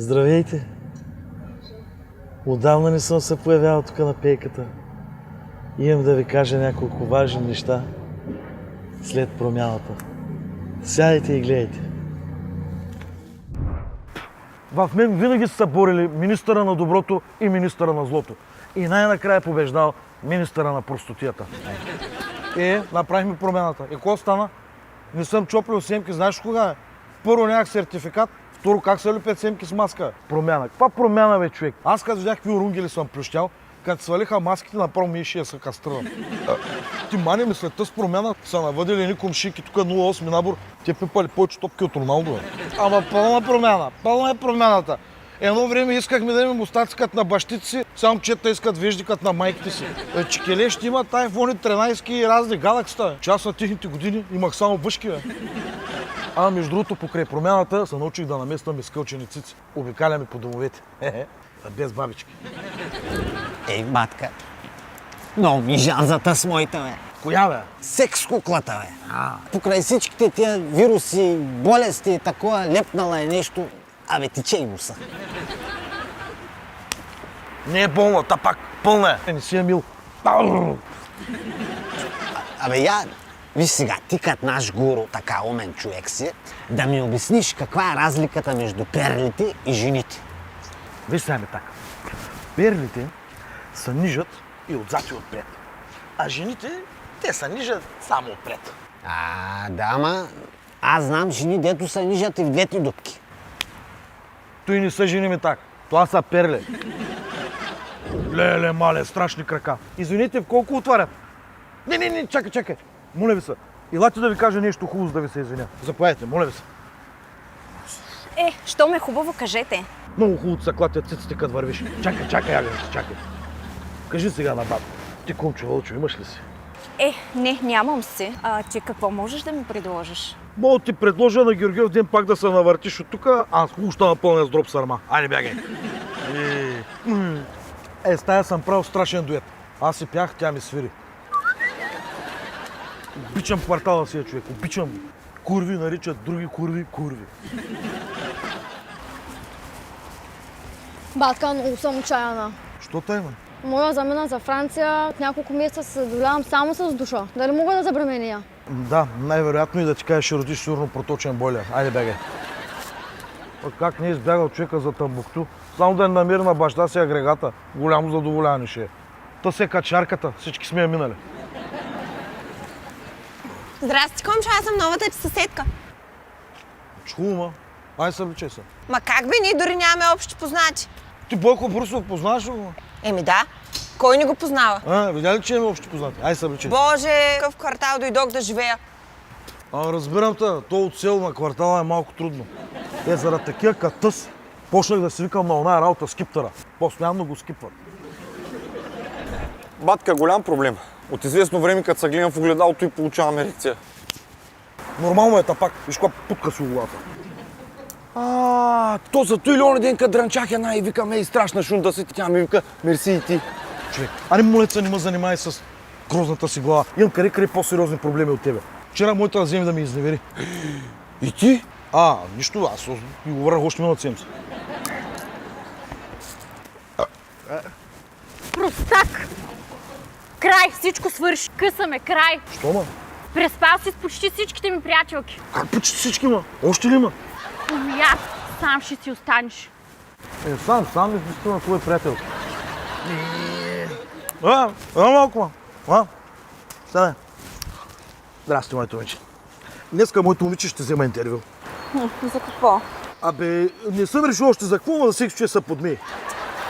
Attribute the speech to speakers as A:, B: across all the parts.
A: Здравейте! Отдавна не съм се появявал тук на пейката. Имам да ви кажа няколко важни неща след промяната. Сядайте и гледайте. В мен винаги са борили министъра на доброто и министъра на злото. И най-накрая побеждал министъра на простотията. Направихме промяната. И какво стана? Не съм чоплил семки, знаеш кога е? Първо нямах сертификат, второ как се лепят семки с маска? Промяна. Каква промяна, бе, човек? Аз като видях какви орунгели съм плющял, като свалиха маските, направо ми и се кастрирам. Ти мани ми след тази промяна са навъдили едни комшики, тук 08 набор, те пипали повече топки от Роналдо. Ама пълна промяна, пълна е промяната. Едно време искахме да имаме устаци като на бащите си, само чета искат вежди като на майките си. Чекеле ще имат iPhone 13 и разни галаксита. Част на техните години имах само бъшки, бе. Между другото, покрай промяната се научих да намествам изкълчени цици. Обикаляме по домовете. Без бабички.
B: Ей, батка, много ми жал за тъс моите, бе.
A: Коя, бе?
B: Секс куклата, бе. Покрай всичките тия вируси, болести и такова, лепнала е нещо. Абе, тиче и уса.
A: Не е болна, та пак пълна е. Не си е мил.
B: Абе, виж сега, ти като наш гуру, така умен човек си, да ми обясниш каква е разликата между перлите и жените.
A: Виж сега ми така. Перлите са нижат и отзад и отпред. А жените, те са нижат само отпред.
B: Да, ама аз знам жени, дето са нижат и в двете дупки.
A: Той не са жени ми так. Това са перли. Леле, мале, страшни крака. Извините, в колко отварят? Не, чакай. Моля ви се. Елате да ви кажа нещо хубаво, за да ви се извиня. Заповядайте, моля ви се.
C: Що ме хубаво, кажете.
A: Много хубаво са клатят циците, като вървиш. Чакай, Агнес, чакай. Кажи сега на баб. Ти, Комчо Вълчо, имаш ли си?
C: Не, нямам си. Ти какво можеш да ми предложиш?
A: Мога да ти предложа на Георгиев ден пак да се навъртиш от тук, аз хубаво ще напълня с дроб сарма. Айде, бягай. С тая съм правил страшен дует. Аз си пях, тя ми свири. Обичам квартала си, човек, обичам. Курви наричат други курви.
D: Батка, много съм отчаяна.
A: Що тайна?
D: Моя замена за Франция, няколко месеца се задоволявам само с душа. Дали мога да забременя?
A: Да, най-вероятно и да ти кажеш, ще родиш сигурно проточен бойлер. Айде, бягай. Как не е избягал човека за Тамбукту? Само да не намери на баща си агрегата. Голямо задоволяване ще е. Та се качарката, всички сме я минали.
E: Здрасти, Комчо, аз съм новата ти съседка.
A: Чума. Ай, събличай се.
E: Ма как бе, ние дори нямаме общи познати.
A: Ти Бойко Брусов познаваш ли го?
E: Да, кой не го познава?
A: Видя ли, че имаме общи познати? Ай, събличай.
E: Боже, какъв квартал дойдох да живея.
A: Разбирам те, то от село на квартала е малко трудно. Заради такива като тъс, почнах да си викам на оная работа скиптъра. Постоянно го скипват.
F: Батка, голям проблем. От известно време, като се гледам в огледалото и получавам ерекция.
A: Нормално е тапак. Виж каква путка си главата.
F: То зато или оня ден, като дрънчах една и викам, ей, страшна шунта си, тя ми вика, мерси и ти.
A: Човек, молеца, не ме занимай с грозната си глава. Имам къде по-сериозни проблеми от тебе. Вчера моята да вземе да ми изневери.
F: И ти?
A: Нищо, аз ми го върнах още миналата седмица.
G: Простак! Край, всичко свърши. Късаме, край.
A: Що, ма?
G: Преспал си с почти всичките ми приятелки.
A: Как почти всички има? Още ли има?
G: Аз сам ще си останеш.
A: Сам измисля на твой приятел. Малко, ма. Стане. Здрасти, моето момиче. Днеска моето момиче ще взема интервю.
C: За какво?
A: Не съм решил още за какво, но за всеки случай се подмие.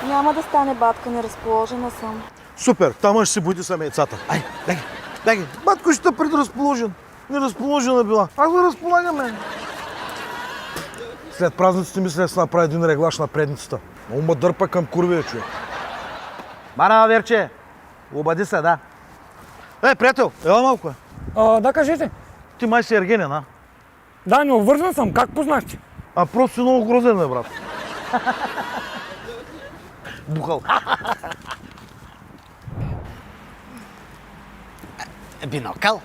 C: Няма да стане, батка, неразположена съм.
A: Супер, там ще се боите сами яйцата. Ай, бягай. Батко ще те предразположен. Неразположена била. Аз да разполагаме. След празниците мисля да се направи един реглаж на предницата. Много ма дърпа към курвия, човек. Мара, Верче, обади се, да. Приятел, ела малко.
H: Да, кажете.
A: Ти май си ергенен, а?
H: Да, не обвързан съм. Как познахте?
A: Просто си много грозен, бе, брат. Бухал.
B: Бинокъл,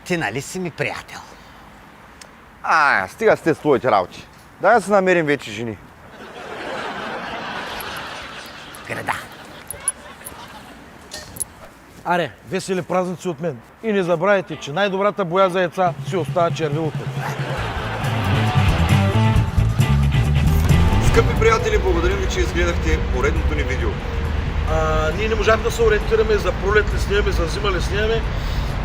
B: ти нали си ми приятел?
F: Стига сте с твоите работи. Дай да се намерим вече жени.
B: Града.
A: Аре, весели празници от мен. И не забравяйте, че най-добрата боя за яйца си остава червилото.
I: Скъпи приятели, благодарим ви, че изгледахте поредното ни видео.
A: Ние не можахме да се ориентираме за пролет ли снимаме, за зима ли снимаме,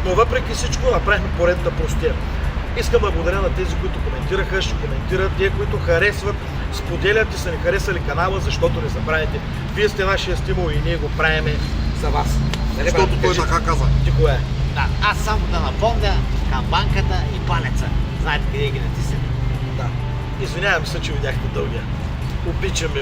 A: но въпреки всичко направихме поредната простия. Искам да благодаря на тези, които коментираха, ще коментират, тези, които харесват, споделят и са ни харесали канала, защото не забравяйте, вие сте нашия стимул и ние го правиме за вас.
I: Защото той така каза.
A: Ти кое е?
B: Да, аз само да напомня камбанката и палеца. Знаете къде ги натиснете?
A: Да. Извинявам се, че видяхте дългия. Обичаме.